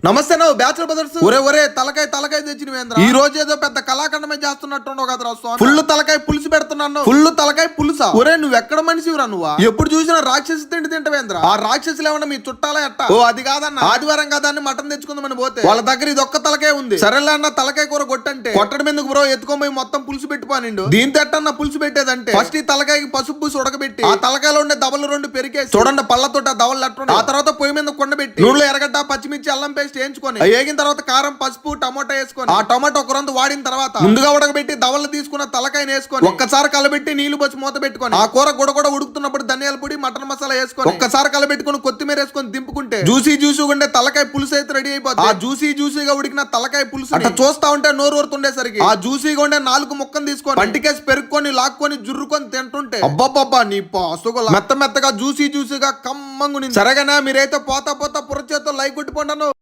నమస్తే నువ్వు bachelor brothers. ఒరే తలకాయ తెచ్చినవేంద్ర. ఈ రోజు ఏదో పెద్ద కళాఖండమే చేస్తున్నట్టు కదరా స్వామి. ఫుల్ తలకాయ పులుసు పెడుతున్నాను. ఫుల్ తలకాయ పులుసా? ఒరే నువ్వు ఎక్కడ మనిషిరా నువ్వు? ఎప్పుడు చూసినా రాక్షసి తింటవేంద్ర. ఆ రాక్షసులు ఏమన్నా మీ చుట్టాలా ఎట్ట? ఓ అది కాదన్న, ఆదివారం కదా అని మటన్ తెచ్చుకుందామని పోతే వాళ్ళ దగ్గర ఇది ఒక్క తలకాయ ఉంది. సరేలే అన్న తలకాయ కూర కొట్టంటే కొట్టడం ఎందుకు బ్రో, ఎత్తుకోపోయి మొత్తం పులుసు పెట్టిపోనిండు. దీంతో ఎట్టన్నా పులుసు పెట్టేదంటే ఫస్ట్ ఈ తలకాయకి పసుపు పూసి ఉడకబెట్టి ఆ తలకాయలో ఉండే దవలు రెండు పెరికేసి చూడండి పళ్ళతోటి ఆ దవలు అట్టు. ఆ తర్వాత పొయ్యి మీద కొండబెట్టి నూనెలో ఎరగడ్డ పచ్చిమిర్చి అల్లం పేస్ట్ వేయించుకొని వేగిన తర్వాత కారం పసుపు టమోటా వేసుకొని ఆ టమాటో ఒక రొంత వాడిన తర్వాత ముందుగా ఉడకబెట్టి దవలు తీసుకున్న తలకాయని వేసుకొని ఒక్కసారి కలబెట్టి నీళ్లు పోసి మూత పెట్టుకొని ఆ కూర కూడా ఉడుకుతున్నప్పుడు ధనియాల పొడి మటన్ మసాలా వేసుకొని ఒక్కసారి కలబెట్టుకుని కొత్తిమీర వేసుకొని దింపుకుంటే జ్యూసీ ఉండే తలకాయ పులుసు అయితే రెడీ అయిపోతుంది. ఆ జ్యూసీగా ఉడికిన తలకాయ పులుసు అట్లా చూస్తా ఉంటే నోరు ఊరుతుండేసరికి ఆ జ్యూసీగా ఉండే 4 ముక్కలు తీసుకొని పంటికేసి పెరుక్కొని లాక్కొని జుర్రుకొని తింటుంటే అబ్బబ్బబ్బా నీ పాసుగల మెత్తగా జ్యూసీగా కమ్మంగు. సరేగానే మీరైతే పోతా పుర్ర చేతో లైక్ కొట్టిపోండాను.